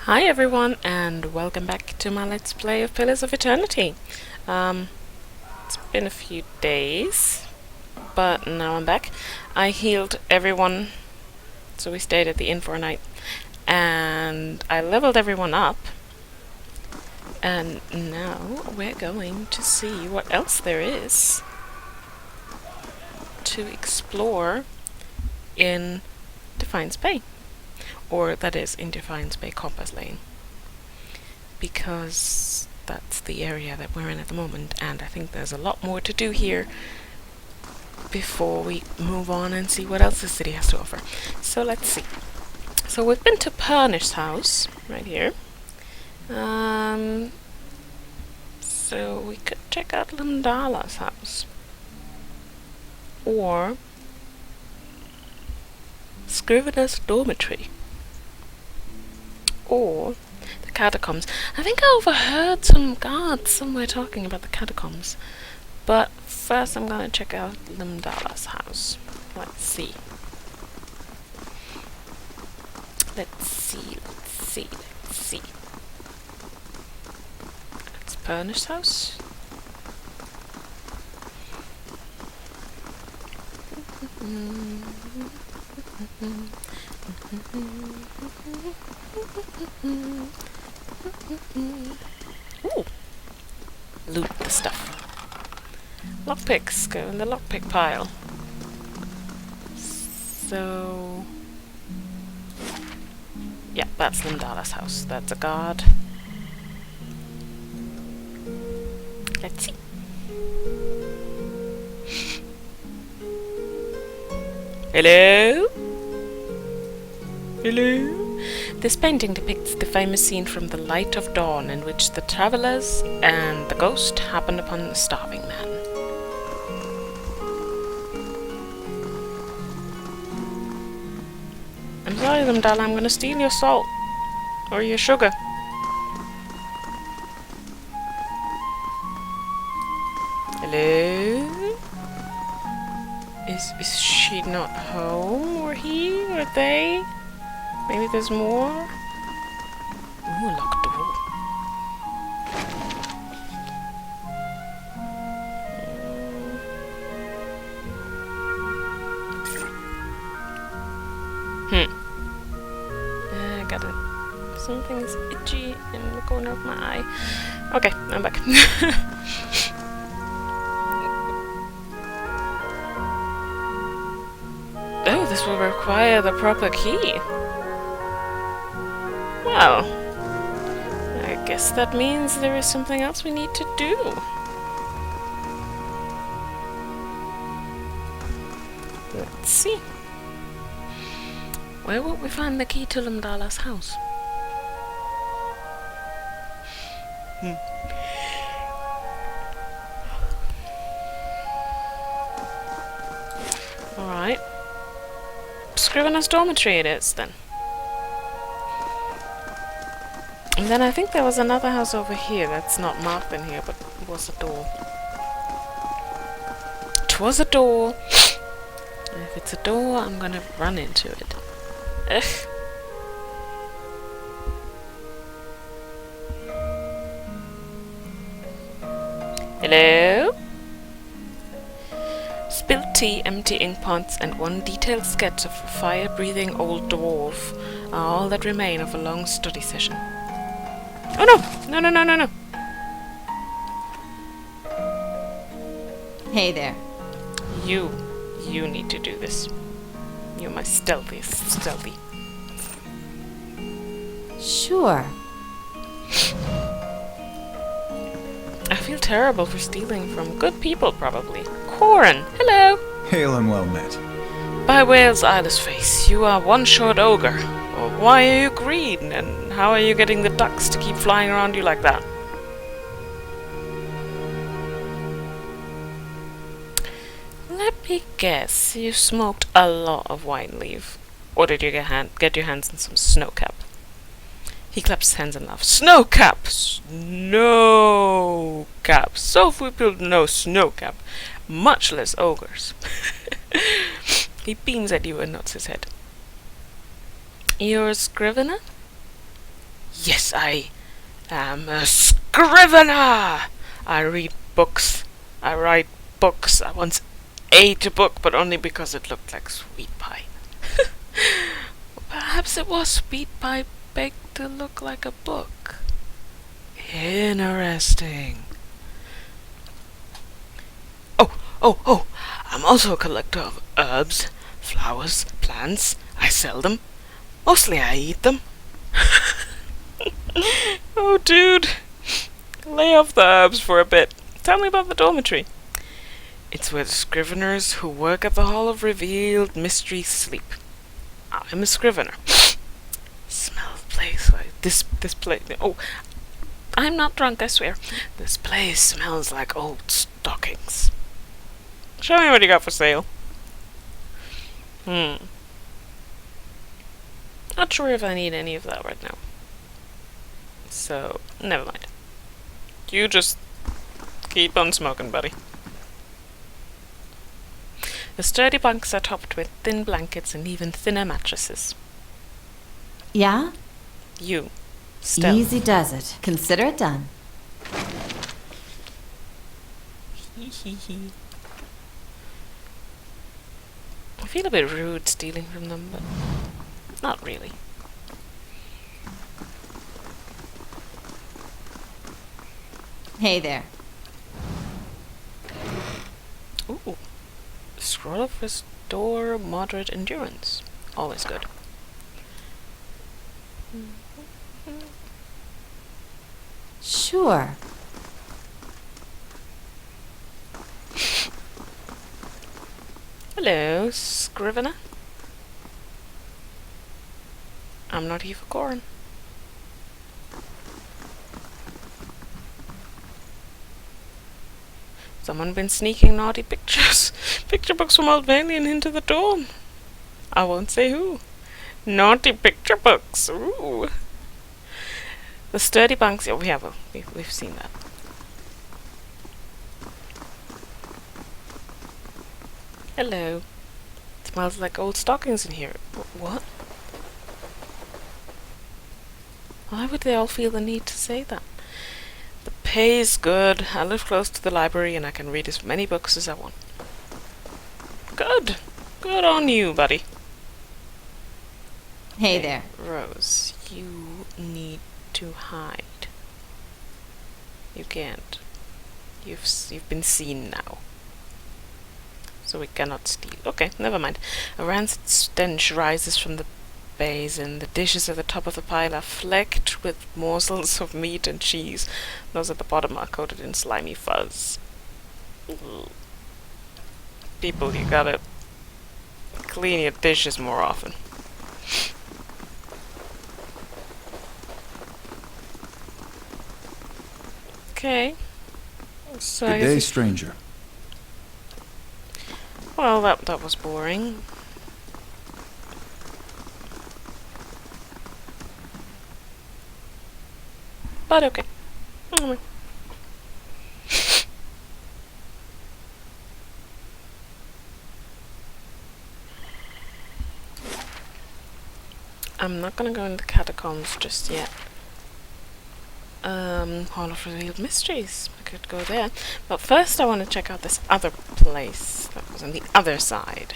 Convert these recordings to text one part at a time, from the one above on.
Hi everyone, and welcome back to my Let's Play of Pillars of Eternity. It's been a few days, but now I'm back. I healed everyone, so we stayed at the inn for a night, and I leveled everyone up, and now we're going to see what else there is to explore in Defiance Bay. Or that is in Defiance Bay, Copperlane, because that's the area that we're in at the moment, and I think there's a lot more to do here before we move on and see what else the city has to offer. So let's see. So we've been to Pernish's house, right here. So we could check out Limdala's house. Or Scrivener's dormitory. Or the catacombs. I think I overheard some guards somewhere talking about the catacombs. But first I'm gonna check out Limdala's house. Let's see. Let's see. It's Pernish's house. Ooh! Loot the stuff. Lockpicks go in the lockpick pile. So... yeah, that's Limdala's house. That's a guard. Let's see. Hello? Hello? This painting depicts the famous scene from The Light of Dawn, in which the travelers and the ghost happen upon a starving man. I'm sorry, Limdala, I'm gonna steal your salt. Or your sugar. Hello? Is she not home? Or he? Or they? Maybe there's more? Ooh, locked door. I got it. Something's itchy in the corner of my eye. Okay, I'm back. Oh, this will require the proper key. Well, I guess that means there is something else we need to do. Let's see. Where will we find the key to Limdala's house? Alright. Scrivener's dormitory it is, then. And then I think there was another house over here that's not marked in here, but it was a door. It was a door! And if it's a door, I'm gonna run into it. Ugh. Hello? Spilled tea, empty ink pots, and one detailed sketch of a fire-breathing old dwarf are all that remain of a long study session. Oh no! No! Hey there. You need to do this. You're my stealthy. Sure. I feel terrible for stealing from good people, probably. Corin, hello! Hail and well met. By Wales' eyeless face, you are one short ogre. Or why are you green, and how are you getting the ducks to keep flying around you like that? Let me guess, you smoked a lot of wine leaf. Or did you get your hands on some snowcap? He claps his hands and laughs. Snowcap! Snowcap! So few people know snowcap. Much less ogres. He beams at you and nods his head. You're a scrivener? Yes, I am a scrivener! I read books. I write books. I once ate a book, but only because it looked like sweet pie. Perhaps it was sweet pie baked to look like a book. Interesting. Oh, I'm also a collector of herbs, flowers, plants. I sell them. Mostly I eat them. Oh, dude. Lay off the herbs for a bit. Tell me about the dormitory. It's where the scriveners who work at the Hall of Revealed Mysteries sleep. I'm a scrivener. Smell the place like this place. Oh, I'm not drunk, I swear. This place smells like old stockings. Show me what you got for sale. Not sure if I need any of that right now. So, never mind. You just keep on smoking, buddy. The sturdy bunks are topped with thin blankets and even thinner mattresses. Yeah? You, Stella. Easy does it. Consider it done. I feel a bit rude stealing from them, but not really. Hey there. Ooh. Scroll of Restore Moderate Endurance. Always good. Sure. Hello, Scrivener. I'm not here for Corin. Someone been sneaking naughty picture books from Alvalian into the dorm. I won't say who. Naughty picture books. Ooh. The sturdy bunks. Oh, yeah, well, we've seen that. Hello. Smells like old stockings in here. What? Why would they all feel the need to say that? The pay is good. I live close to the library and I can read as many books as I want. Good. Good on you, buddy. Hey there. Rose, you need to hide. You can't. You've been seen now. So we cannot steal. Okay, never mind. A rancid stench rises from the bays, and the dishes at the top of the pile are flecked with morsels of meat and cheese. Those at the bottom are coated in slimy fuzz. Ugh. People, you gotta clean your dishes more often. Okay. So Good day, stranger. Well, that was boring. But okay. I'm not gonna go into catacombs just yet. Hall of Revealed Mysteries. I could go there. But first I want to check out this other place that was on the other side.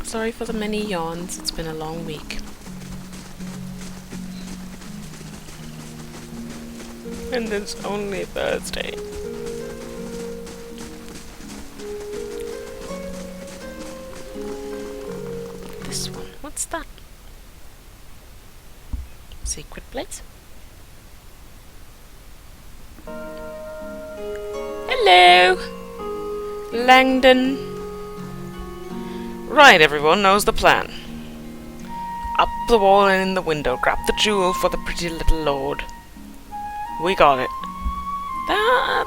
Sorry for the many yawns, it's been a long week. And it's only Thursday. This one, what's that? Secret place? Hello! Langdon. Right, everyone knows the plan. Up the wall and in the window, grab the jewel for the pretty little lord. We got it.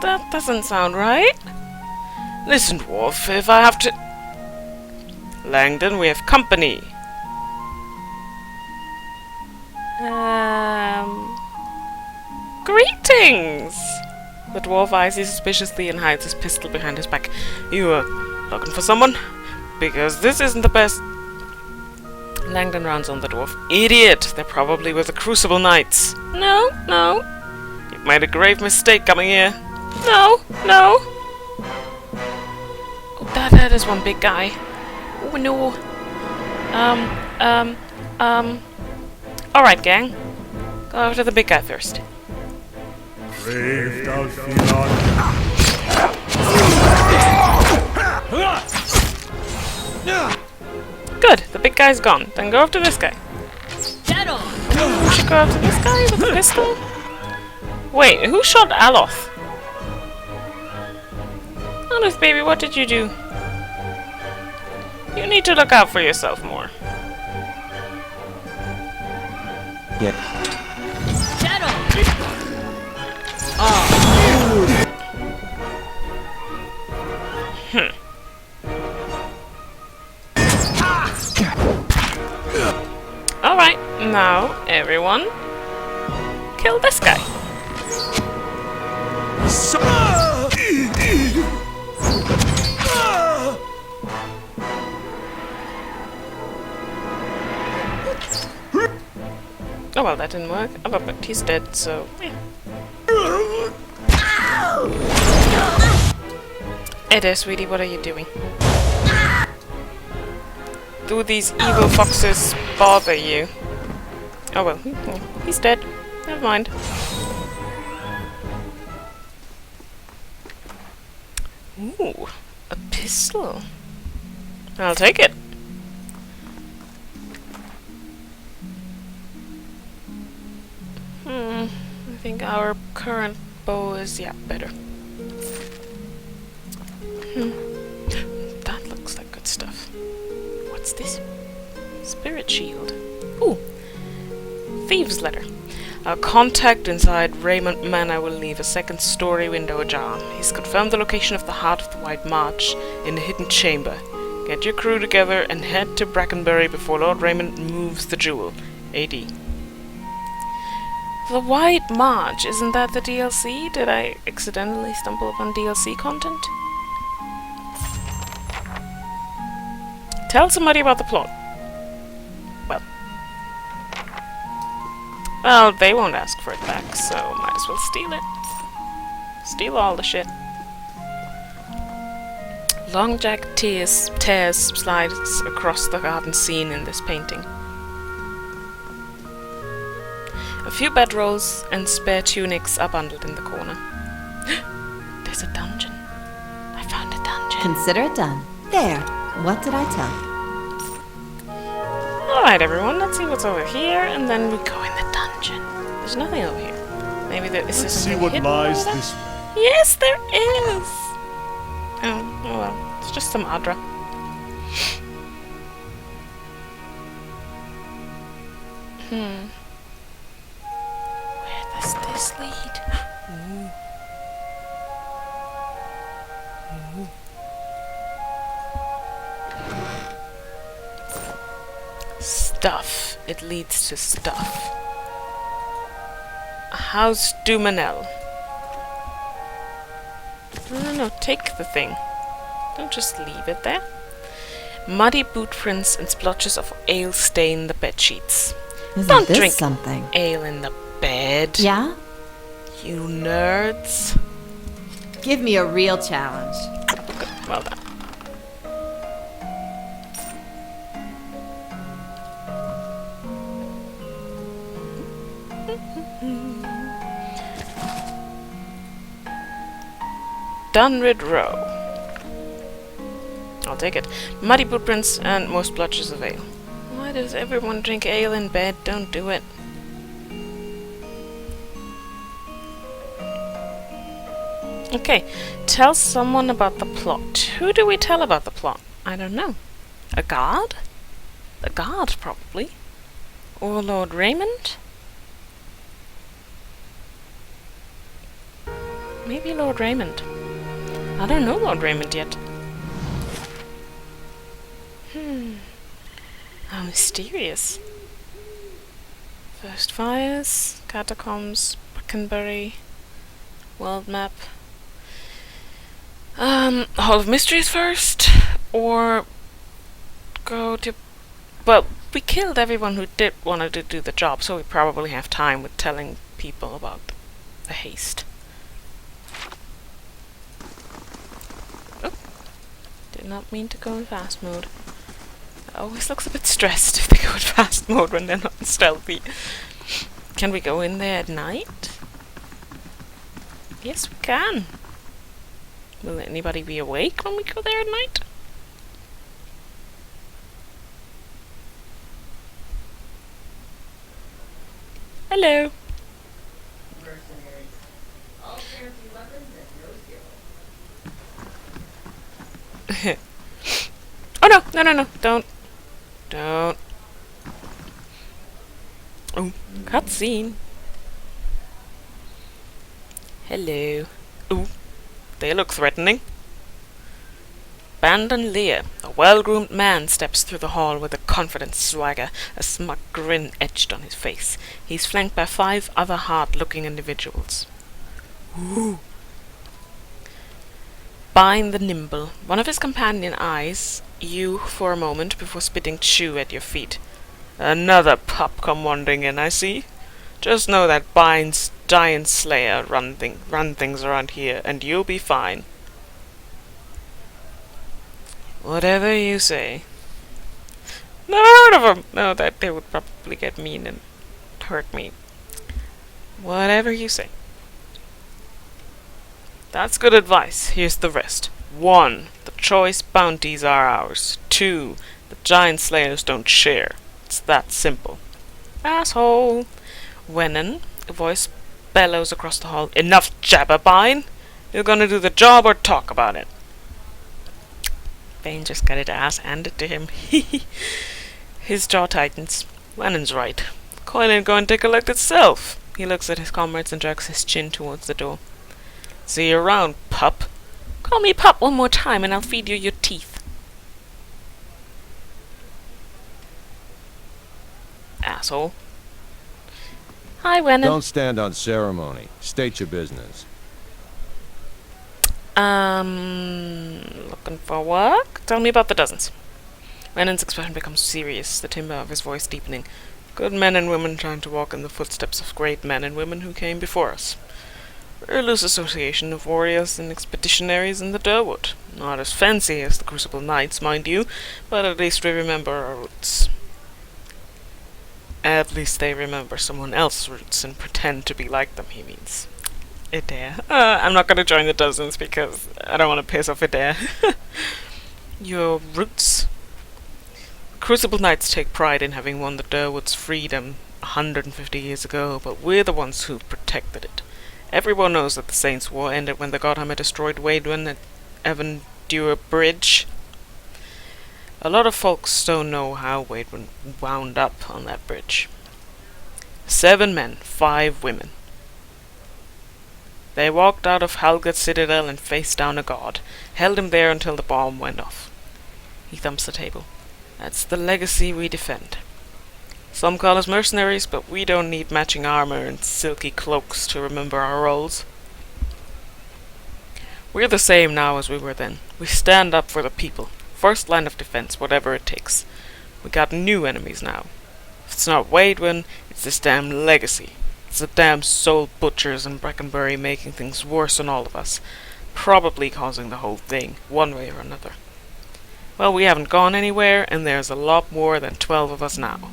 That doesn't sound right. Listen, dwarf, if I have to... Langdon, we have company. Greetings! The dwarf eyes you suspiciously and hides his pistol behind his back. You, Looking for someone? Because this isn't the best. Langdon rounds on the dwarf. Idiot! They're probably with the Crucible Knights. No, no. You've made a grave mistake coming here. No, no. Oh, that is one big guy. Oh no. Alright, gang. Go after the big guy first. Brave Defiance. Good, the big guy's gone. Then go after this guy. Meddle! We should go after this guy with the pistol? Wait, who shot Aloth? Aloth, baby, what did you do? You need to look out for yourself more. Yeah. Meddle! Alright, now, everyone, kill this guy. Oh well, that didn't work. Oh, but he's dead, so yeah. Hey there, sweetie, what are you doing? Do these evil foxes bother you? Oh well, he's dead. Never mind. Ooh, a pistol. I'll take it. I think our current bow is, yeah, better. That looks like good stuff. What's this? Spirit shield. Ooh. Thieves' letter. Our contact inside Raymond Manor will leave a second story window ajar. He's confirmed the location of the Heart of the White March in a hidden chamber. Get your crew together and head to Brackenbury before Lord Raymond moves the jewel. AD. The White March, isn't that the DLC? Did I accidentally stumble upon DLC content? Tell somebody about the plot. Well, they won't ask for it back, so might as well steal it. Steal all the shit. Long Jack tears slides across the garden scene in this painting. A few bedrolls and spare tunics are bundled in the corner. There's a dungeon. I found a dungeon. Consider it done. There. What did I tell you? Alright, everyone, let's see what's over here, and then we go in the dungeon. There's nothing over here. Maybe there is. Let's see what lies this way. Yes, there is! Oh well. It's just some Adra. Where does this lead? Ooh. Stuff. It leads to stuff. House Dumanel. No, take the thing. Don't just leave it there. Muddy boot prints and splotches of ale stain the bed sheets. Don't this drink something? ale in the bed. Yeah? You nerds. Give me a real challenge. Well done. Dunrid Row. I'll take it. Muddy footprints and more splotches of ale. Why does everyone drink ale in bed? Don't do it. Okay, tell someone about the plot. Who do we tell about the plot? I don't know. A guard? The guard, probably. Or Lord Raymond? Maybe Lord Raymond. I don't know Lord Raymond yet. How mysterious. First fires, catacombs, Brackenbury, world map. Hall of Mysteries first, or go to... Well, we killed everyone who did want to do the job, so we probably have time with telling people about the haste. Oh, did not mean to go in fast mode. It always looks a bit stressed if they go in fast mode when they're not stealthy. Can we go in there at night? Yes, we can. Will anybody be awake when we go there at night? Hello. Oh no, no, no, no, don't. Don't. Oh, cutscene. Hello. Ooh, they look threatening. Bandon Lear, a well-groomed man, steps through the hall with a confident swagger, a smug grin etched on his face. He's flanked by 5 other hard-looking individuals. Ooh. Bine the Nimble. One of his companion eyes you for a moment before spitting chew at your feet. Another pup come wandering in, I see. Just know that Bine's giant slayer run things around here, and you'll be fine. Whatever you say. Never heard of them! No, that they would probably get mean and hurt me. Whatever you say. That's good advice. Here's the rest. 1. The choice bounties are ours. 2. The giant slayers don't share. It's that simple. Asshole! Wennen, a voice bellows across the hall. Enough jabber, Bine! You're gonna do the job or talk about it. Bane just got his ass handed to him. His jaw tightens. Wennen's right. Coin ain't going to collect itself. He looks at his comrades and jerks his chin towards the door. See you around, pup. Call me pup one more time and I'll feed you your teeth. Asshole. Hi, Wennen. Don't stand on ceremony. State your business. Looking for work? Tell me about the dozens. Wennen's expression becomes serious, the timbre of his voice deepening. Good men and women trying to walk in the footsteps of great men and women who came before us. We're a loose association of warriors and expeditionaries in the Durwood. Not as fancy as the Crucible Knights, mind you, but at least we remember our roots. At least they remember someone else's roots and pretend to be like them, he means. Adair. I'm not gonna join the dozens because I don't want to piss off Adair. Your roots? Crucible Knights take pride in having won the Durwood's freedom 150 years ago, but we're the ones who protected it. Everyone knows that the Saints' War ended when the Godhammer destroyed Waidwen at Avondure Bridge. A lot of folks don't know how Waidwen wound up on that bridge. 7 men, 5 women. They walked out of Halgut's citadel and faced down a god, held him there until the bomb went off. He thumps the table. That's the legacy we defend. Some call us mercenaries, but we don't need matching armor and silky cloaks to remember our roles. We're the same now as we were then. We stand up for the people. First line of defense, whatever it takes. We got new enemies now. If it's not Waidwen, it's this damn legacy. It's the damn soul butchers in Brackenbury making things worse on all of us. Probably causing the whole thing, one way or another. Well, we haven't gone anywhere, and there's a lot more than 12 of us now.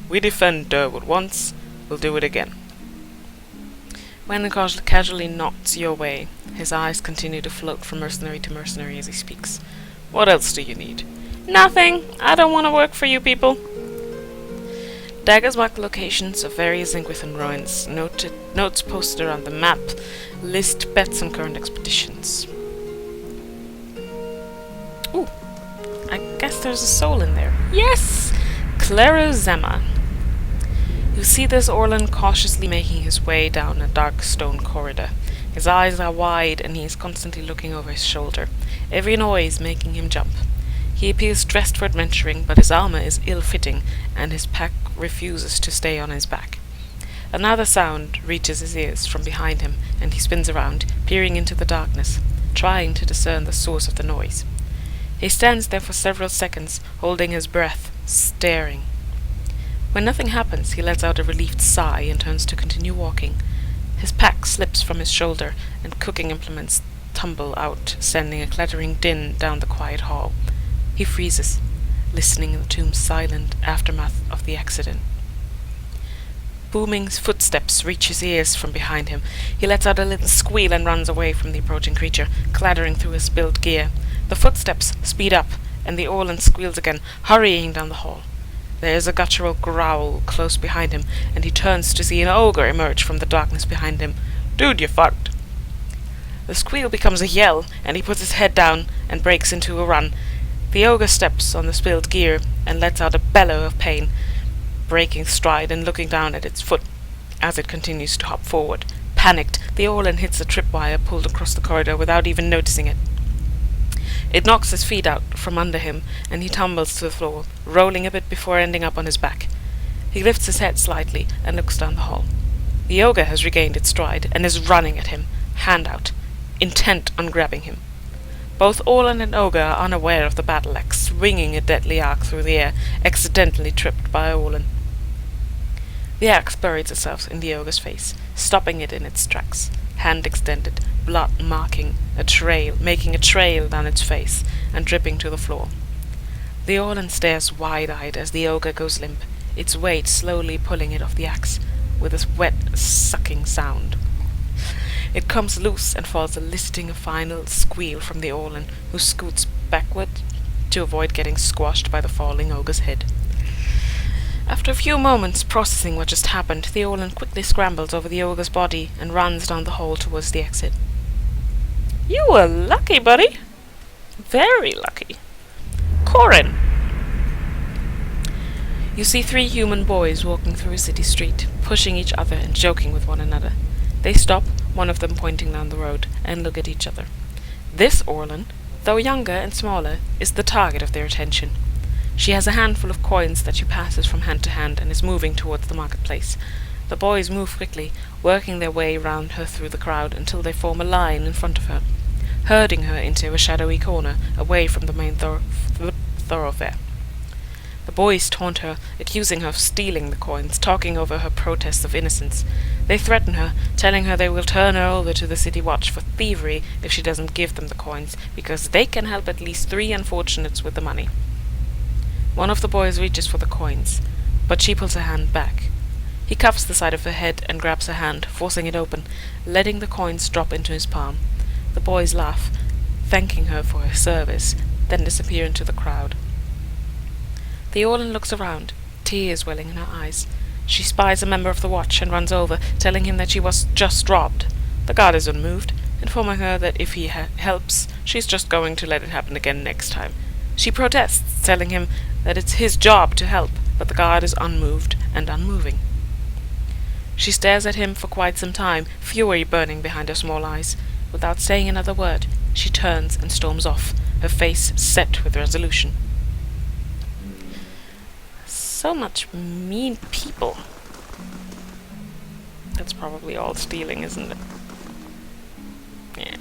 We defend Durwood once, we'll do it again. Wennen casually nods your way. His eyes continue to float from mercenary to mercenary as he speaks. What else do you need? Nothing! I don't want to work for you people. Daggers mark the locations of various Ingwithan ruins. Notes posted around the map list bets on current expeditions. Ooh, I guess there's a soul in there. Yes! Clarozema. You see this Orlan cautiously making his way down a dark stone corridor. His eyes are wide and he is constantly looking over his shoulder. Every noise making him jump. He appears dressed for adventuring, but his armor is ill-fitting, and his pack refuses to stay on his back. Another sound reaches his ears from behind him, and he spins around, peering into the darkness. trying to discern the source of the noise. He stands there for several seconds, holding his breath, staring. When nothing happens, he lets out a relieved sigh and turns to continue walking. His pack slips from his shoulder, and cooking implements tumble out, sending a clattering din down the quiet hall. He freezes, listening in the tomb's silent aftermath of the accident. Booming footsteps reach his ears from behind him. He lets out a little squeal and runs away from the approaching creature, clattering through his spilled gear. The footsteps speed up, and the Orlan squeals again, hurrying down the hall. There is a guttural growl close behind him, and he turns to see an ogre emerge from the darkness behind him. "Dude, you fucked." The squeal becomes a yell, and he puts his head down and breaks into a run. The ogre steps on the spilled gear and lets out a bellow of pain, breaking stride and looking down at its foot as it continues to hop forward. Panicked, the Orlan hits a tripwire pulled across the corridor without even noticing it. It knocks his feet out from under him, and he tumbles to the floor, rolling a bit before ending up on his back. He lifts his head slightly and looks down the hall. The ogre has regained its stride and is running at him, hand out, intent on grabbing him. Both Orlan and ogre are unaware of the battle axe, swinging a deadly arc through the air, accidentally tripped by Orlan. The axe buries itself in the ogre's face, stopping it in its tracks, hand extended, blood making a trail down its face and dripping to the floor. The Orlan stares wide-eyed as the ogre goes limp, its weight slowly pulling it off the axe, with a wet, sucking sound. It comes loose and falls, eliciting a final squeal from the Orlan, who scoots backward to avoid getting squashed by the falling ogre's head. After a few moments processing what just happened, the Orlan quickly scrambles over the ogre's body and runs down the hall towards the exit. "You were lucky, buddy. Very lucky. Corin." You see 3 human boys walking through a city street, pushing each other and joking with one another. They stop, one of them pointing down the road, and look at each other. This Orlan, though younger and smaller, is the target of their attention. She has a handful of coins that she passes from hand to hand and is moving towards the marketplace. The boys move quickly, working their way round her through the crowd until they form a line in front of her, herding her into a shadowy corner, away from the main thoroughfare. The boys taunt her, accusing her of stealing the coins, talking over her protests of innocence. They threaten her, telling her they will turn her over to the city watch for thievery if she doesn't give them the coins, because they can help at least 3 unfortunates with the money. One of the boys reaches for the coins, but she pulls her hand back. He cuffs the side of her head and grabs her hand, forcing it open, letting the coins drop into his palm. The boys laugh, thanking her for her service, then disappear into the crowd. The Orlan looks around, tears welling in her eyes. She spies a member of the watch and runs over, telling him that she was just robbed. The guard is unmoved, informing her that if he helps, she's just going to let it happen again next time. She protests, telling him that it's his job to help, but the guard is unmoved and unmoving. She stares at him for quite some time, fury burning behind her small eyes. Without saying another word, she turns and storms off, her face set with resolution. So much mean people. That's probably all stealing, isn't it? Yeah.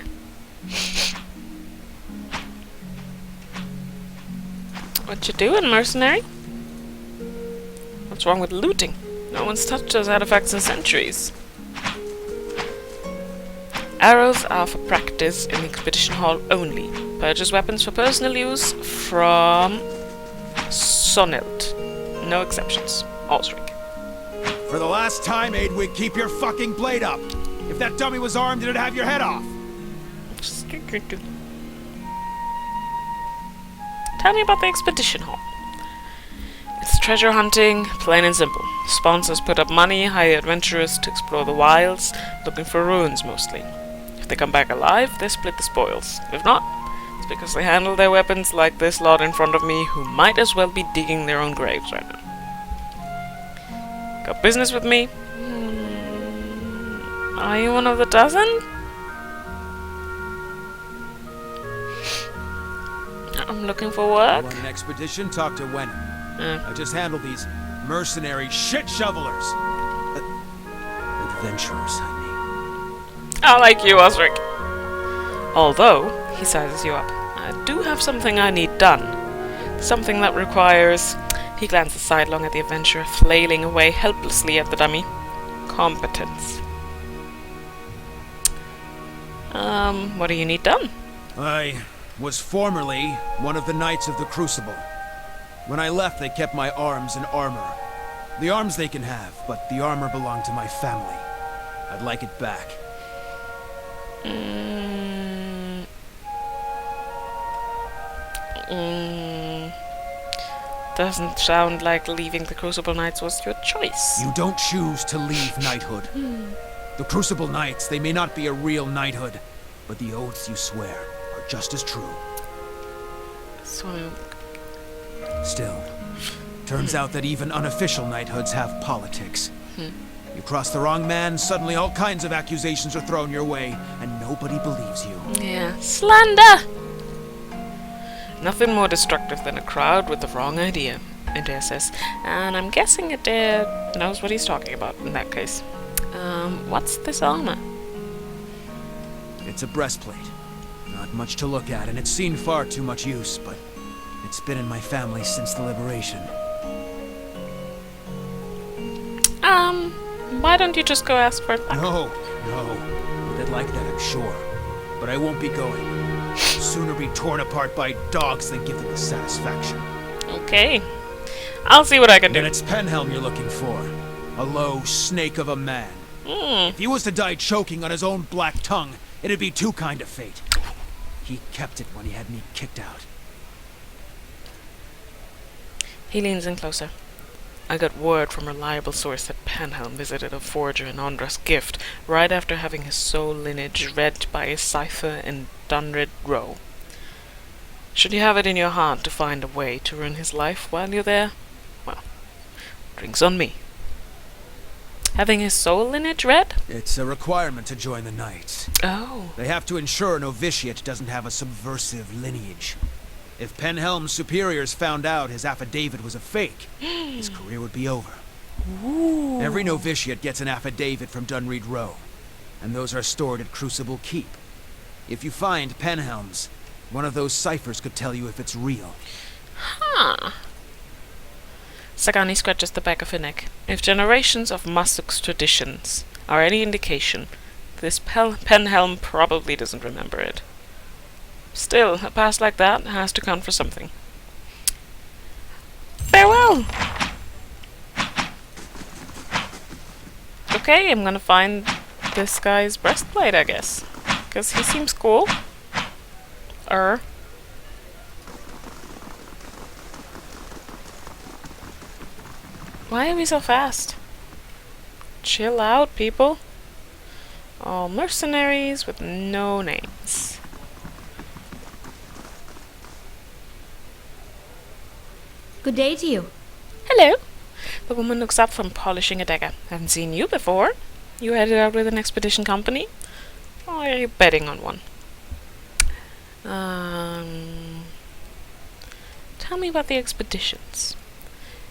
What you doing, mercenary? What's wrong with looting? No one's touched those artifacts in centuries. Arrows are for practice in the expedition hall only. Purchase weapons for personal use from Sonilt. No exceptions. Osric. For the last time, Aidwig, keep your fucking blade up. If that dummy was armed, it'd have your head off. Tell me about the expedition hall. It's treasure hunting, plain and simple. Sponsors put up money, hire adventurers to explore the wilds, looking for ruins mostly. If they come back alive, they split the spoils. If not, it's because they handle their weapons like this lot in front of me, who might as well be digging their own graves right now. Got business with me? Are you one of the dozen? I'm looking for work. Want an expedition? Talk to Wenham. I just handle these mercenary shit shovelers. Adventurers, I mean. I like you, Osric. Although, he sizes you up, I do have something I need done. Something that requires... He glances sidelong at the adventurer, flailing away helplessly at the dummy. Competence. What do you need done? I was formerly one of the Knights of the Crucible. When I left, they kept my arms and armor. The arms they can have, but the armor belonged to my family. I'd like it back. Doesn't sound like leaving the Crucible Knights was your choice. You don't choose to leave knighthood. The Crucible Knights, they may not be a real knighthood, but the oaths you swear are just as true. So... Still, turns out that even unofficial knighthoods have politics. You cross the wrong man, suddenly all kinds of accusations are thrown your way, and nobody believes you. Yeah. Slander! Nothing more destructive than a crowd with the wrong idea, Adair says. And I'm guessing Adair knows what he's talking about in that case. What's this armor? It's a breastplate. Not much to look at, and it's seen far too much use, but it's been in my family since the liberation. Why don't you just go ask for it back? No. They'd like that, I'm sure. But I won't be going. Sooner be torn apart by dogs than give them the satisfaction. Okay. I'll see what I can do. And it's Penhelm you're looking for. A low snake of a man. If he was to die choking on his own black tongue, it'd be too kind a fate. He kept it when he had me kicked out. He leans in closer. I got word from a reliable source that Penhelm visited a forger in Andra's Gift right after having his soul lineage read by a cipher in Dunred Row. Should you have it in your heart to find a way to ruin his life while you're there, well, drinks on me. Having his soul lineage read? It's a requirement to join the Knights. Oh. They have to ensure a novitiate doesn't have a subversive lineage. If Penhelm's superiors found out his affidavit was a fake, his career would be over. Ooh. Every novitiate gets an affidavit from Dunreed Row, and those are stored at Crucible Keep. If you find Penhelm's, one of those ciphers could tell you if it's real. Huh. Sagani scratches the back of her neck. If generations of Masuk's traditions are any indication, this Penhelm probably doesn't remember it. Still, a past like that has to count for something. Farewell! Okay, I'm gonna find this guy's breastplate, I guess. Because he seems cool. Why are we so fast? Chill out, people. All mercenaries with no names. Good day to you. Hello. The woman looks up from polishing a dagger. Haven't seen you before. You headed out with an expedition company? Or are you betting on one? Tell me about the expeditions.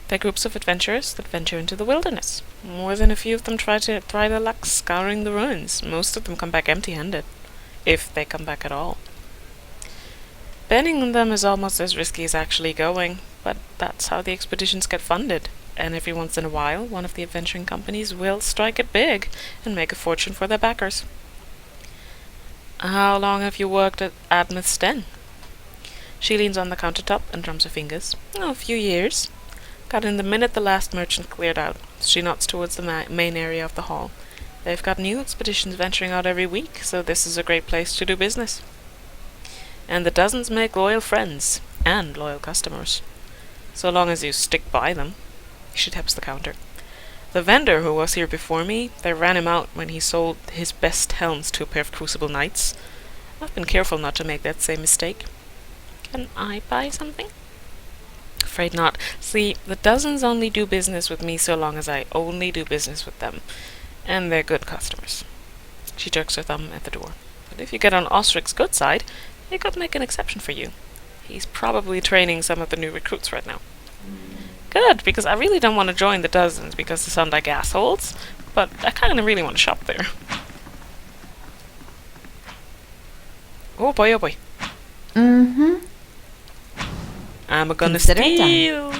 They're groups of adventurers that venture into the wilderness. More than a few of them try their luck scouring the ruins. Most of them come back empty-handed. If they come back at all. Betting on them is almost as risky as actually going, but that's how the expeditions get funded. And every once in a while, one of the adventuring companies will strike it big and make a fortune for their backers. How long have you worked at Admith's Den? She leans on the countertop and drums her fingers. Oh, a few years. Got in the minute the last merchant cleared out. She nods towards the main area of the hall. They've got new expeditions venturing out every week, so this is a great place to do business. And the dozens make loyal friends and loyal customers. So long as you stick by them. She taps the counter. The vendor who was here before me, they ran him out when he sold his best helms to a pair of Crucible Knights. I've been careful not to make that same mistake. Can I buy something? Afraid not. See, the dozens only do business with me so long as I only do business with them. And they're good customers. She jerks her thumb at the door. But if you get on Osric's good side, he could make an exception for you. He's probably training some of the new recruits right now. Good, because I really don't want to join the dozens because they sound like assholes, but I kind of really want to shop there. Oh boy, oh boy. Mm-hmm. I'm gonna Consider it done. steal.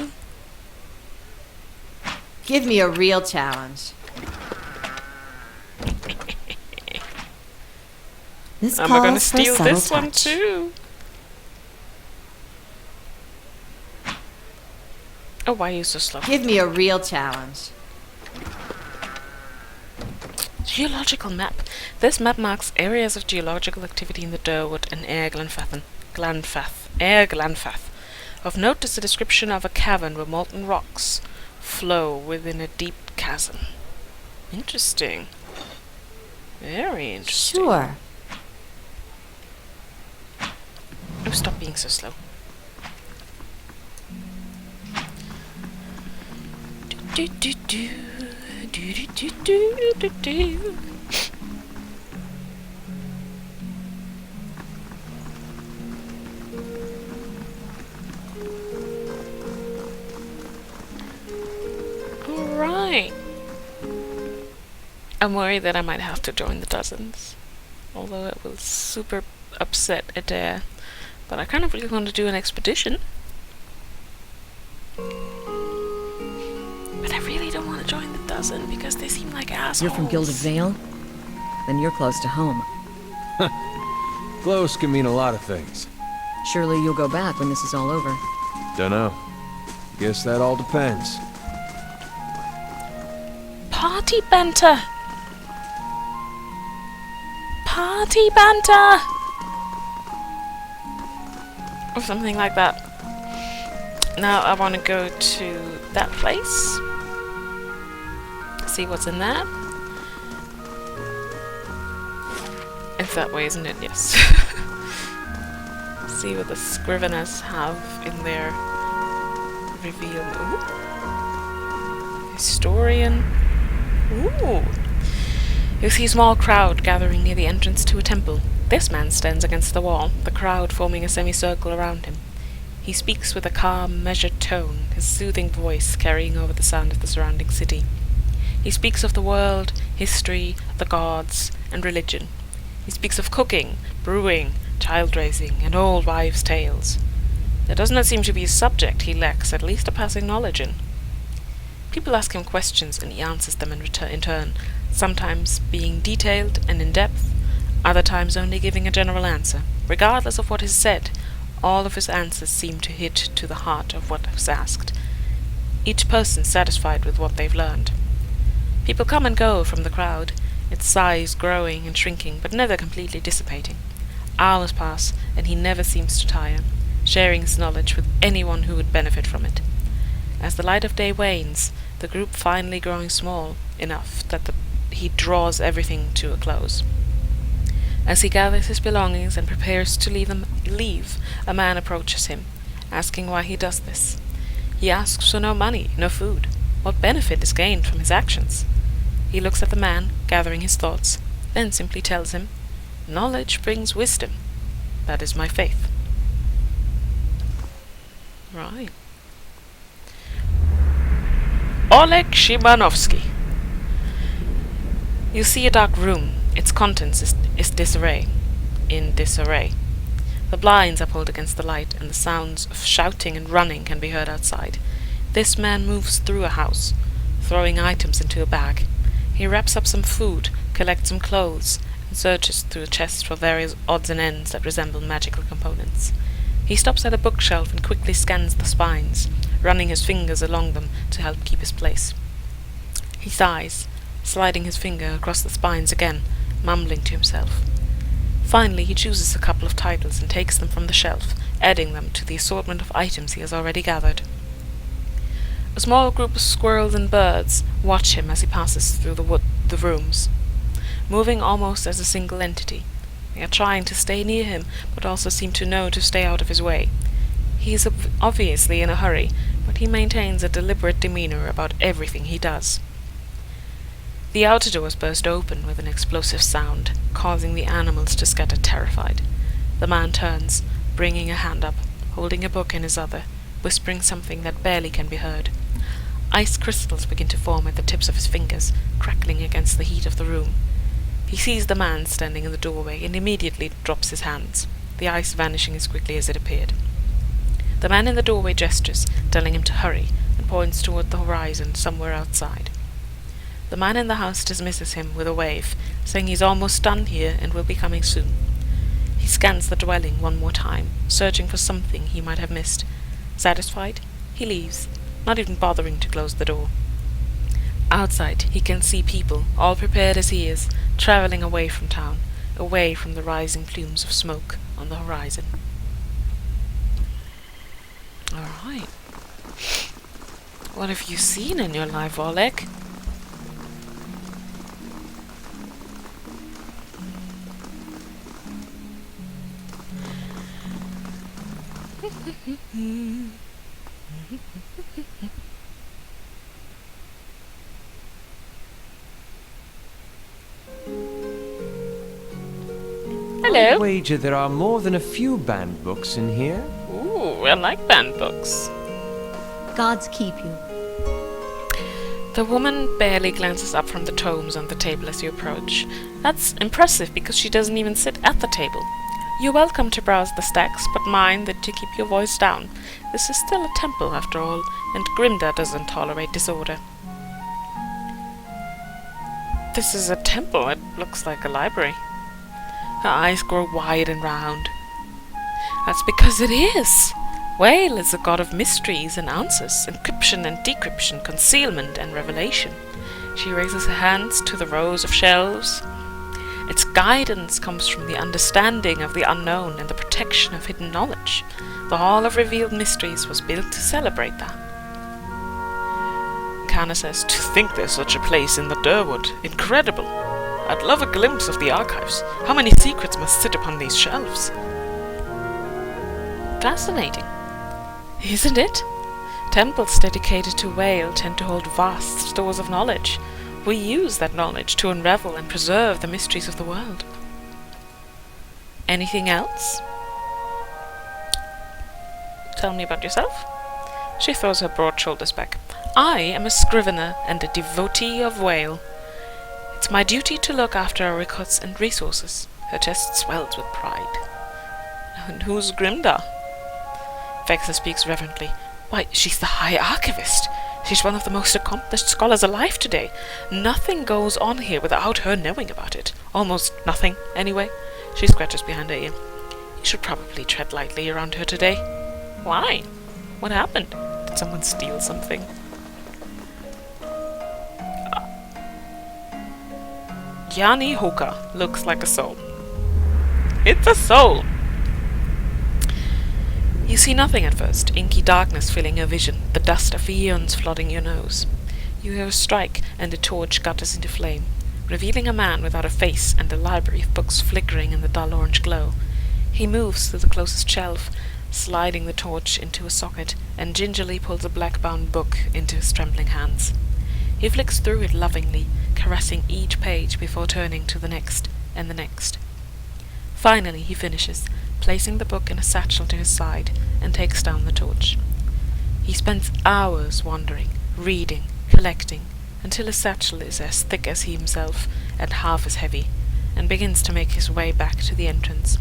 Give me a real challenge. This I'm gonna calls for a steal subtle this one touch. too. Oh, why are you so slow? Give me a real challenge. Geological map. This map marks areas of geological activity in the Durwood and Air Glanfath. Of note is the description of a cavern where molten rocks flow within a deep chasm. Interesting. Very interesting. Sure. Oh, stop being so slow. Do do do do do do do do do. Alright. I'm worried that I might have to join the dozens. Although it will super upset Adair. But I kind of really want to do an expedition. But I really don't want to join the dozen because they seem like assholes. You're from Gilded Vale? Then you're close to home. Close can mean a lot of things. Surely you'll go back when this is all over. Dunno. Guess that all depends. Party banter! Party banter! Or something like that. Now I want to go to that place. See what's in there. It's that way, isn't it? Yes. See what the Scriveners have in their reveal. Ooh. Historian. Ooh. You see a small crowd gathering near the entrance to a temple. This man stands against the wall, the crowd forming a semicircle around him. He speaks with a calm, measured tone, his soothing voice carrying over the sound of the surrounding city. He speaks of the world, history, the gods, and religion. He speaks of cooking, brewing, child-raising, and old wives' tales. There does not seem to be a subject he lacks at least a passing knowledge in. People ask him questions and he answers them in turn, sometimes being detailed and in-depth, other times only giving a general answer. Regardless of what is said, all of his answers seem to hit to the heart of what was asked, each person satisfied with what they've learned. People come and go from the crowd, its size growing and shrinking, but never completely dissipating. Hours pass, and he never seems to tire, sharing his knowledge with anyone who would benefit from it. As the light of day wanes, the group finally growing small enough that he draws everything to a close. As he gathers his belongings and prepares to leave, a man approaches him, asking why he does this. He asks for no money, no food. What benefit is gained from his actions? He looks at the man, gathering his thoughts, then simply tells him, "Knowledge brings wisdom. That is my faith." Right. Oleg Shimanovsky. You see a dark room. Its contents is in disarray. The blinds are pulled against the light, and the sounds of shouting and running can be heard outside. This man moves through a house, throwing items into a bag. He wraps up some food, collects some clothes, and searches through the chests for various odds and ends that resemble magical components. He stops at a bookshelf and quickly scans the spines, running his fingers along them to help keep his place. He sighs, sliding his finger across the spines again, mumbling to himself. Finally, he chooses a couple of titles and takes them from the shelf, adding them to the assortment of items he has already gathered. A small group of squirrels and birds watch him as he passes through the rooms, moving almost as a single entity. They are trying to stay near him, but also seem to know to stay out of his way. He is obviously in a hurry, but he maintains a deliberate demeanor about everything he does. The outer doors burst open with an explosive sound, causing the animals to scatter terrified. The man turns, bringing a hand up, holding a book in his other, whispering something that barely can be heard. Ice crystals begin to form at the tips of his fingers, crackling against the heat of the room. He sees the man standing in the doorway and immediately drops his hands, the ice vanishing as quickly as it appeared. The man in the doorway gestures, telling him to hurry, and points toward the horizon somewhere outside. The man in the house dismisses him with a wave, saying he's almost done here and will be coming soon. He scans the dwelling one more time, searching for something he might have missed. Satisfied, he leaves, not even bothering to close the door. Outside, he can see people, all prepared as he is, traveling away from town, away from the rising plumes of smoke on the horizon. Alright. What have you seen in your life, Oleg? Hello. I'd wager there are more than a few banned books in here. Ooh, I like banned books. Gods keep you. The woman barely glances up from the tomes on the table as you approach. That's impressive because she doesn't even sit at the table. You're welcome to browse the stacks, but mind that you keep your voice down. This is still a temple after all, and Grimda doesn't tolerate disorder. This is a temple. It looks like a library. Her eyes grow wide and round. That's because it is. Whale is a god of mysteries and answers, encryption and decryption, concealment and revelation. She raises her hands to the rows of shelves. Its guidance comes from the understanding of the unknown and the protection of hidden knowledge. The Hall of Revealed Mysteries was built to celebrate that. Kana says, "To think there's such a place in the Durwood. Incredible. I'd love a glimpse of the archives. How many secrets must sit upon these shelves?" Fascinating, isn't it? Temples dedicated to Whale tend to hold vast stores of knowledge. We use that knowledge to unravel and preserve the mysteries of the world. Anything else? Tell me about yourself. She throws her broad shoulders back. I am a scrivener and a devotee of Whale. It's my duty to look after our records and resources. Her chest swells with pride. And who's Grimda? Vexa speaks reverently. Why, she's the High Archivist. She's one of the most accomplished scholars alive today. Nothing goes on here without her knowing about it. Almost nothing, anyway. She scratches behind her ear. You should probably tread lightly around her today. Why? What happened? Did someone steal something? Yanni Hoka looks like a soul. It's a soul! You see nothing at first, inky darkness filling your vision, the dust of eons flooding your nose. You hear a strike, and the torch gutters into flame, revealing a man without a face and a library of books flickering in the dull orange glow. He moves to the closest shelf, sliding the torch into a socket, and gingerly pulls a black-bound book into his trembling hands. He flicks through it lovingly, caressing each page before turning to the next and the next. Finally he finishes, placing the book in a satchel to his side, and takes down the torch. He spends hours wandering, reading, collecting, until his satchel is as thick as he himself and half as heavy, and begins to make his way back to the entrance.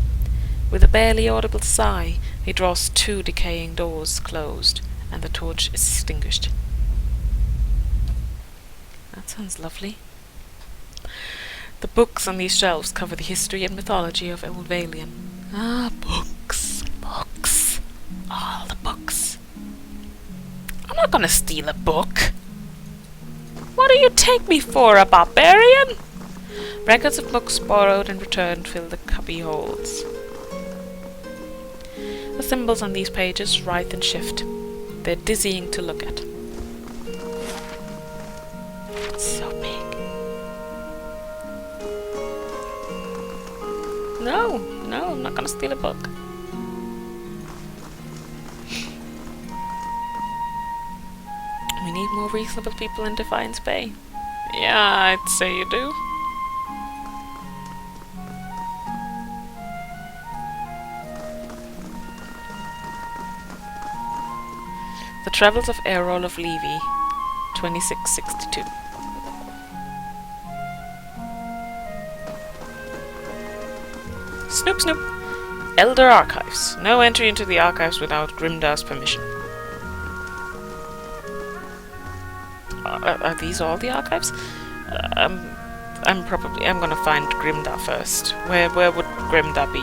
With a barely audible sigh, he draws 2 decaying doors closed, and the torch is extinguished. That sounds lovely. The books on these shelves cover the history and mythology of Old Valian. Ah, books, books, all the books. I'm not gonna steal a book. What do you take me for, a barbarian? Records of books borrowed and returned fill the cubby holds. The symbols on these pages writhe and shift. They're dizzying to look at. It's so big. No, I'm not gonna steal a book. We need more reasonable people in Defiance Bay. Yeah, I'd say you do. The Travels of Errol of Levy, 2662. Snoop snoop. Elder Archives. No entry into the archives without Grimdar's permission. Are these all the archives? I'm gonna find Grimdar first. Where would Grimdar be?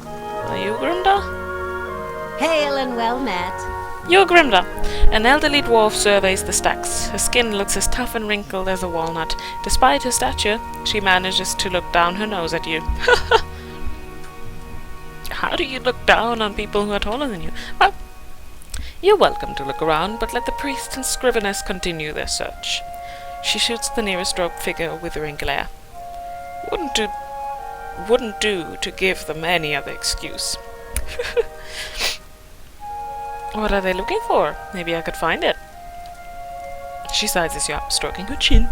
Are you Grimdar? Hail and well met. You're Grimdar. An elderly dwarf surveys the stacks. Her skin looks as tough and wrinkled as a walnut. Despite her stature, she manages to look down her nose at you. How do you look down on people who are taller than you? Well, you're welcome to look around, but let the priest and scriveners continue their search. She shoots the nearest robed figure a withering glare. Wouldn't do to give them any other excuse. What are they looking for? Maybe I could find it. She sizes you up, stroking her chin.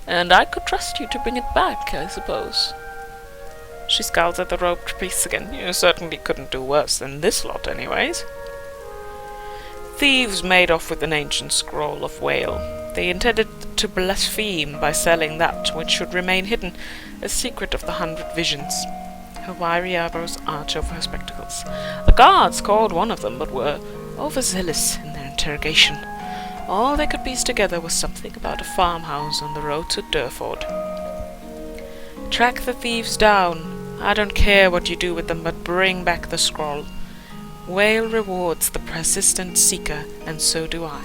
And I could trust you to bring it back, I suppose. She scowls at the robed priests again. You certainly couldn't do worse than this lot, anyways. Thieves made off with an ancient scroll of Whale. They intended to blaspheme by selling that which should remain hidden, a secret of the 100 Visions. Her wiry eyebrows arch over her spectacles. The guards called one of them, but were overzealous in their interrogation. All they could piece together was something about a farmhouse on the road to Durford. Track the thieves down. I don't care what you do with them, but bring back the scroll. Whale rewards the persistent seeker, and so do I.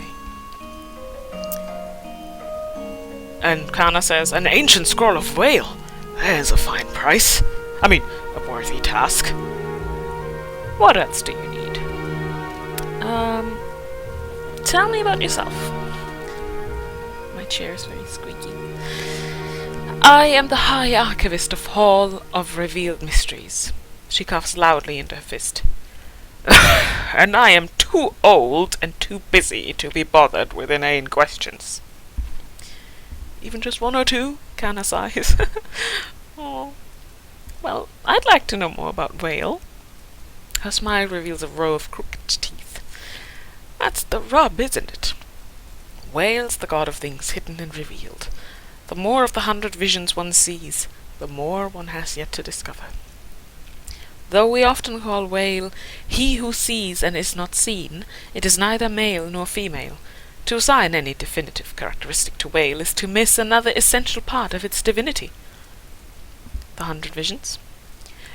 And Kana says, an ancient scroll of Whale. There's a fine price. I mean, a worthy task. What else do you need? Tell me about yourself. My chair is very squeaky. I am the High Archivist of Hall of Revealed Mysteries. She coughs loudly into her fist. And I am too old and too busy to be bothered with inane questions. Even just one or two? Kana sighs. Oh. Well, I'd like to know more about Whale. Her smile reveals a row of crooked teeth. That's the rub, isn't it? Whale's the god of things hidden and revealed. The more of the 100 Visions one sees, the more one has yet to discover. Though we often call Whale he who sees and is not seen, it is neither male nor female. To assign any definitive characteristic to Whale is to miss another essential part of its divinity. The 100 Visions?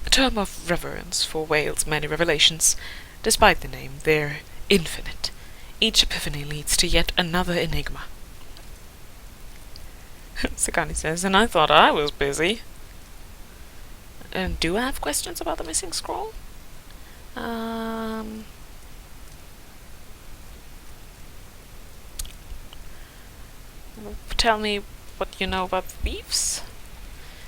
A term of reverence for Whale's many revelations. Despite the name, they're infinite. Each epiphany leads to yet another enigma. Sakani says, and I thought I was busy. And do I have questions about the missing scroll? Tell me what you know about thieves.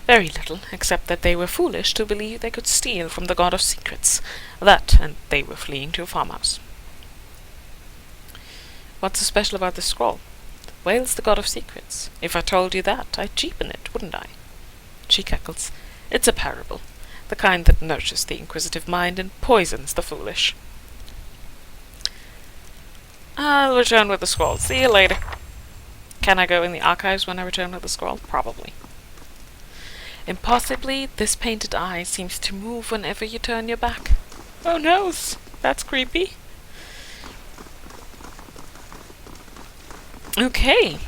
Very little, except that they were foolish to believe they could steal from the god of secrets. That, and they were fleeing to a farmhouse. What's so special about this scroll? Whale's the god of secrets. If I told you that, I'd cheapen it, wouldn't I? She cackles. It's a parable, the kind that nurtures the inquisitive mind and poisons the foolish. I'll return with the scroll. See you later. Can I go in the archives when I return with the scroll? Probably. Impossibly, this painted eye seems to move whenever you turn your back. Oh no, that's creepy. Okay.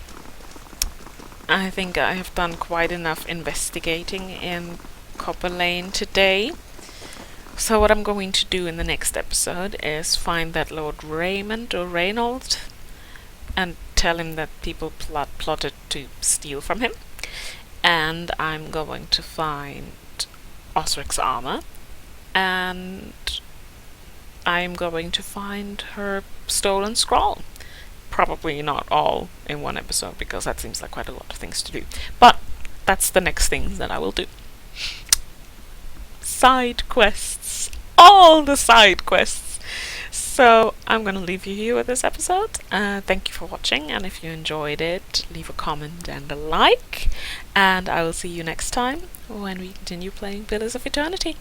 I think I have done quite enough investigating in Copperlane today. So what I'm going to do in the next episode is find that Lord Raymond or Reynold and tell him that people plotted to steal from him. And I'm going to find Osric's armor. And I'm going to find her stolen scroll. Probably not all in one episode, because that seems like quite a lot of things to do. But that's the next thing that I will do. Side quests. All the side quests. So I'm going to leave you here with this episode. Thank you for watching, and if you enjoyed it, leave a comment and a like. And I will see you next time when we continue playing Pillars of Eternity.